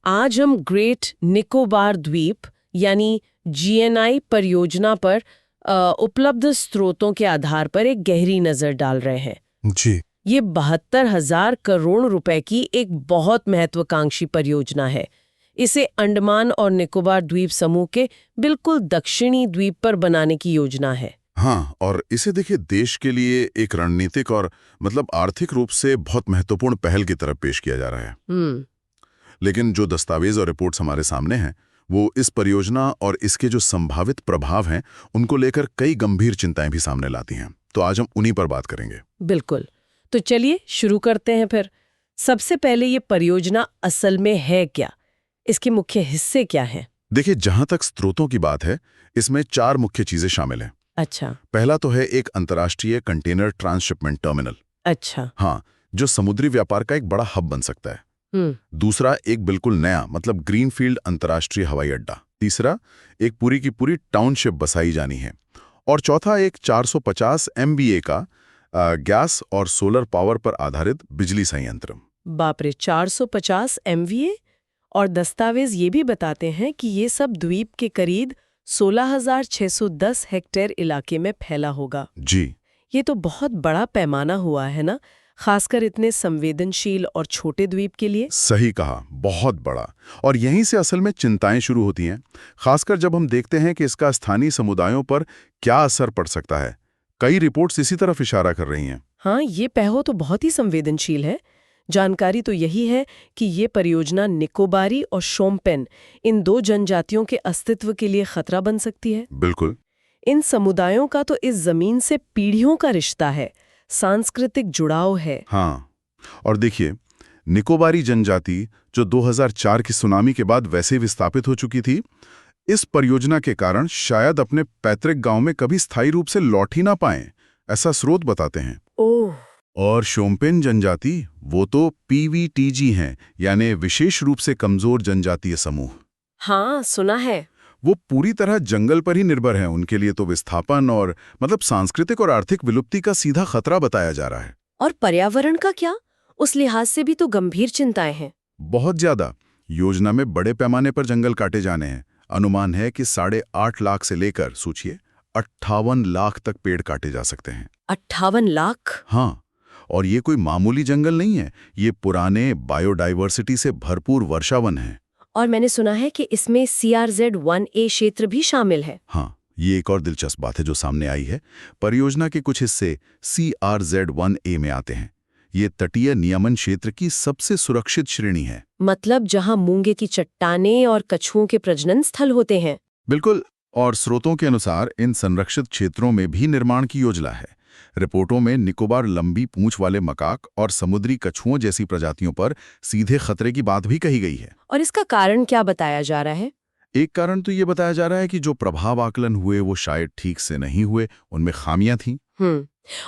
आज हम ग्रेट निकोबार द्वीप यानी जीएनआई परियोजना पर उपलब्ध स्रोतों के आधार पर एक गहरी नजर डाल रहे हैं। जी। ये 72,000 करोड़ रुपए की एक बहुत महत्वाकांक्षी परियोजना है। इसे अंडमान और निकोबार द्वीप समूह के बिल्कुल दक्षिणी द्वीप पर बनाने की योजना है। हाँ, और इसे देखिए देश के लिए एक रणनीतिक और आर्थिक रूप से बहुत महत्वपूर्ण पहल की तरफ पेश किया जा रहा है। लेकिन जो दस्तावेज और रिपोर्ट्स हमारे सामने हैं वो इस परियोजना और इसके जो संभावित प्रभाव हैं उनको लेकर कई गंभीर चिंताएं भी सामने लाती हैं। तो आज हम उन्हीं पर बात करेंगे। बिल्कुल। तो चलिए शुरू करते हैं फिर। सबसे पहले ये परियोजना असल में है क्या? इसके मुख्य हिस्से क्या हैं? देखिए, जहां तक स्रोतों की बात है इसमें 4 मुख्य चीजें शामिल हैं। अच्छा। पहला तो है एक अंतर्राष्ट्रीय कंटेनर ट्रांसशिपमेंट टर्मिनल। अच्छा। हाँ, जो समुद्री व्यापार का एक बड़ा हब बन सकता है। दूसरा, एक बिल्कुल नया ग्रीनफील्ड अंतर्राष्ट्रीय हवाई अड्डा। तीसरा, एक पूरी की पूरी टाउनशिप बसाई जानी है। और चौथा, एक 450 MVA का गैस और सोलर पावर पर आधारित बिजली संयंत्र। बाप रे, 450 MVA? और दस्तावेज ये भी बताते हैं कि ये सब द्वीप के करीब 16,610 हेक्टेयर इलाके में फैला होगा। जी। ये तो बहुत बड़ा पैमाना हुआ है ना, खासकर इतने संवेदनशील और छोटे द्वीप के लिए। सही कहा, बहुत बड़ा। और यहीं से असल में चिंताएं शुरू होती हैं, खासकर जब हम देखते हैं कि इसका स्थानीय समुदायों पर क्या असर पड़ सकता है। कई रिपोर्ट्स इसी तरफ इशारा कर रही हैं। हाँ, ये पहलू तो बहुत ही संवेदनशील है। जानकारी तो यही है कि ये परियोजना निकोबारी और शोम्पेन इन 2 जनजातियों के अस्तित्व के लिए खतरा बन सकती है। बिल्कुल। इन समुदायों का तो इस जमीन से पीढ़ियों का रिश्ता है, सांस्कृतिक जुड़ाव है। हाँ, और देखिए, निकोबारी जनजाति जो 2004 की सुनामी के बाद वैसे ही विस्थापित हो चुकी थी, इस परियोजना के कारण शायद अपने पैतृक गांव में कभी स्थायी रूप से लौट ही ना पाएं, ऐसा स्रोत बताते हैं। ओह। और शोम्पेन जनजाति वो तो PVTG हैं, यानी विशेष रूप से कमजोर जनजातीय समूह। हाँ, सुना है। वो पूरी तरह जंगल पर ही निर्भर हैं। उनके लिए तो विस्थापन और सांस्कृतिक और आर्थिक विलुप्ति का सीधा खतरा बताया जा रहा है। और पर्यावरण का क्या? उस लिहाज से भी तो गंभीर चिंताएं हैं। बहुत ज्यादा। योजना में बड़े पैमाने पर जंगल काटे जाने हैं। अनुमान है कि 8.5 लाख से लेकर सोचिए 58 लाख तक पेड़ काटे जा सकते हैं। 58 लाख? हाँ, और ये कोई मामूली जंगल नहीं है, ये पुराने बायोडाइवर्सिटी से भरपूर वर्षावन है। और मैंने सुना है कि इसमें CRZ-1A क्षेत्र भी शामिल है। हाँ, ये एक और दिलचस्प बात है जो सामने आई है। परियोजना के कुछ हिस्से CRZ-1A में आते हैं। ये तटीय नियमन क्षेत्र की सबसे सुरक्षित श्रेणी है। मतलब जहां मूंगे की चट्टानें और कछुओं के प्रजनन स्थल होते हैं। बिल्कुल। और स्रोतों के अनुसार इन संरक्षित क्षेत्रों में भी निर्माण की योजना है। रिपोर्टों में निकोबार लंबी पूंछ वाले मकाक और समुद्री कछुओं जैसी प्रजातियों पर सीधे खतरे की बात भी कही गई है। और इसका कारण क्या बताया जा रहा है? एक कारण तो ये बताया जा रहा है कि जो प्रभाव आकलन हुए वो शायद ठीक से नहीं हुए, उनमें खामियां थीं।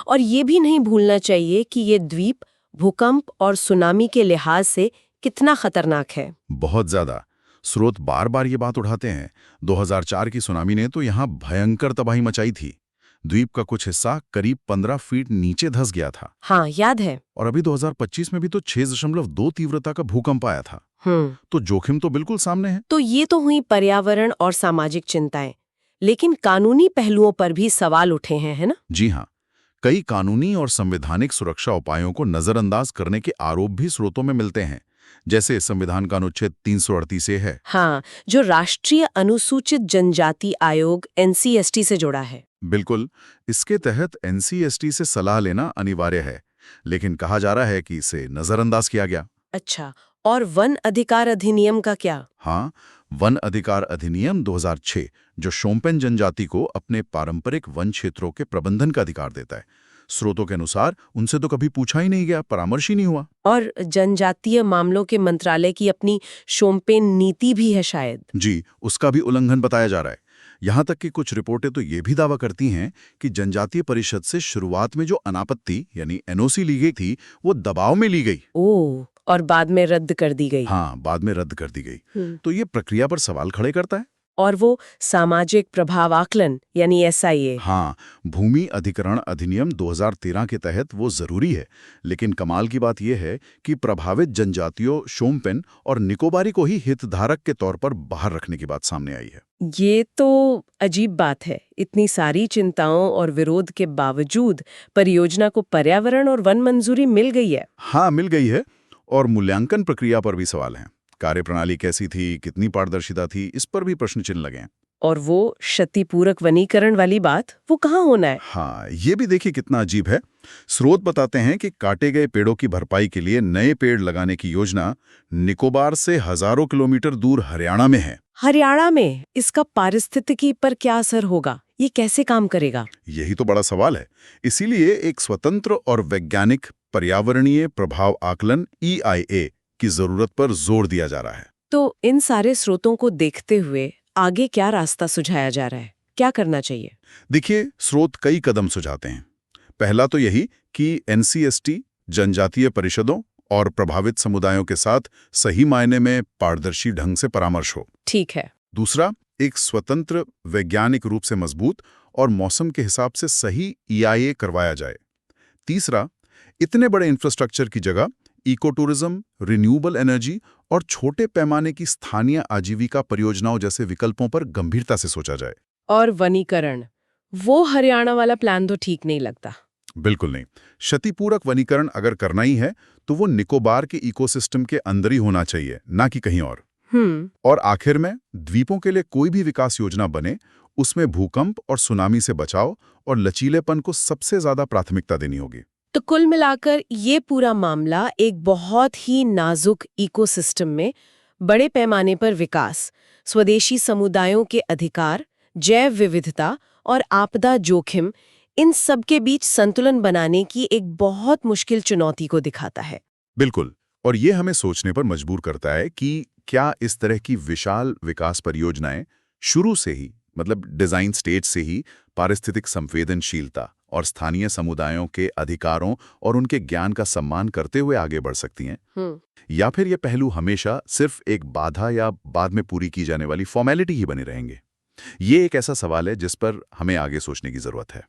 और ये भी नहीं भूलना चाहिए कि ये द्वीप भूकंप और सुनामी के लिहाज से कितना खतरनाक है। बहुत ज्यादा। स्रोत बार बार ये बात उठाते हैं। 2004 की सुनामी ने तो यहाँ भयंकर तबाही मचाई थी। द्वीप का कुछ हिस्सा करीब 15 फीट नीचे धंस गया था। हाँ, याद है। और अभी 2025 में भी तो 6.2 तीव्रता का भूकंप आया था। तो जोखिम तो बिल्कुल सामने है। तो ये तो हुई पर्यावरण और सामाजिक चिंताएं, लेकिन कानूनी पहलुओं पर भी सवाल उठे हैं, है ना? जी हाँ, कई कानूनी और संवैधानिक सुरक्षा उपायों को नजरअंदाज करने के आरोप भी स्रोतों में मिलते हैं, जैसे संविधान का अनुच्छेद 338 से है। हाँ, जो राष्ट्रीय अनुसूचित जनजाति आयोग NCST से जुड़ा है। बिल्कुल। इसके तहत NCST से सलाह लेना अनिवार्य है, लेकिन कहा जा रहा है कि इसे नजरअंदाज किया गया। अच्छा, और वन अधिकार अधिनियम का क्या? हाँ, वन अधिकार अधिनियम 2006 जो शोम्पेन जनजाति को अपने पारंपरिक वन क्षेत्रों के प्रबंधन का अधिकार देता है। स्रोतों के अनुसार उनसे तो कभी पूछा ही नहीं गया, परामर्श ही नहीं हुआ। और जनजातीय मामलों के मंत्रालय की अपनी शोम्पेन नीति भी है शायद। जी, उसका भी उल्लंघन बताया जा रहा है। यहाँ तक कि कुछ रिपोर्टें तो ये भी दावा करती हैं कि जनजातीय परिषद से शुरुआत में जो अनापत्ति यानी NOC ली गई थी वो दबाव में ली गई। ओह, और बाद में रद्द कर दी गई। हाँ, बाद में रद्द कर दी गई। तो ये प्रक्रिया पर सवाल खड़े करता है। और वो सामाजिक प्रभाव आकलन यानी SIA। हाँ, भूमि अधिग्रहण अधिनियम 2013 के तहत वो जरूरी है, लेकिन कमाल की बात यह है कि प्रभावित जनजातियों शोम्पेन और निकोबारी को ही हितधारक के तौर पर बाहर रखने की बात सामने आई है। ये तो अजीब बात है। इतनी सारी चिंताओं और विरोध के बावजूद परियोजना को पर्यावरण और वन मंजूरी मिल गई है। हाँ, मिल गई है, और मूल्यांकन प्रक्रिया पर भी सवाल हैं। कार्यप्रणाली कैसी थी, कितनी पारदर्शिता थी, इस पर भी प्रश्न चिन्ह लगे हैं। और वो क्षतिपूरक वनीकरण वाली बात, वो कहाँ होना है? हाँ, ये भी देखिए कितना अजीब है। स्रोत बताते हैं कि काटे गए पेड़ों की भरपाई के लिए नए पेड़ लगाने की योजना निकोबार से हजारों किलोमीटर दूर हरियाणा में है। हरियाणा में इसका पारिस्थितिकी पर क्या असर होगा? ये कैसे काम करेगा? यही तो बड़ा सवाल है। इसीलिए एक स्वतंत्र और वैज्ञानिक पर्यावरणीय प्रभाव आकलन EIA की जरूरत पर जोर दिया जा रहा है। तो इन सारे स्रोतों को देखते हुए आगे क्या रास्ता सुझाया जा रहा है? क्या करना चाहिए? देखिए, स्रोत कई कदम सुझाते हैं। पहला तो यही कि NCST, जनजातीय परिषदों और प्रभावित समुदायों के साथ सही मायने में पारदर्शी ढंग से परामर्श हो। ठीक है। दूसरा, एक स्वतंत्र वैज्ञानिक रूप से मजबूत और मौसम के हिसाब से सही EIA करवाया जाए। तीसरा, इतने बड़े इंफ्रास्ट्रक्चर की जगह इको टूरिज्म, रिन्यूएबल एनर्जी और छोटे पैमाने की स्थानीय आजीविका परियोजनाओं जैसे विकल्पों पर गंभीरता से सोचा जाए। और वनीकरण, वो हरियाणा वाला प्लान तो ठीक नहीं लगता। बिल्कुल नहीं। क्षतिपूरक वनीकरण अगर करना ही है तो वो निकोबार के इकोसिस्टम के अंदर ही होना चाहिए, ना कि कहीं और। और आखिर में, द्वीपों के लिए कोई भी विकास योजना बने, उसमें भूकंप और सुनामी से बचाव और लचीलेपन को सबसे ज्यादा प्राथमिकता देनी होगी। तो कुल मिलाकर ये पूरा मामला एक बहुत ही नाजुक इकोसिस्टम में बड़े पैमाने पर विकास, स्वदेशी समुदायों के अधिकार, जैव विविधता और आपदा जोखिम, इन सब के बीच संतुलन बनाने की एक बहुत मुश्किल चुनौती को दिखाता है। बिल्कुल, और ये हमें सोचने पर मजबूर करता है कि क्या इस तरह की विशाल विकास परियोजनाएं शुरू से ही, मतलब डिजाइन स्टेज से ही, पारिस्थितिक संवेदनशीलता और स्थानीय समुदायों के अधिकारों और उनके ज्ञान का सम्मान करते हुए आगे बढ़ सकती हैं? या फिर ये पहलू हमेशा सिर्फ एक बाधा या बाद में पूरी की जाने वाली फॉर्मेलिटी ही बने रहेंगे? ये एक ऐसा सवाल है जिस पर हमें आगे सोचने की जरूरत है।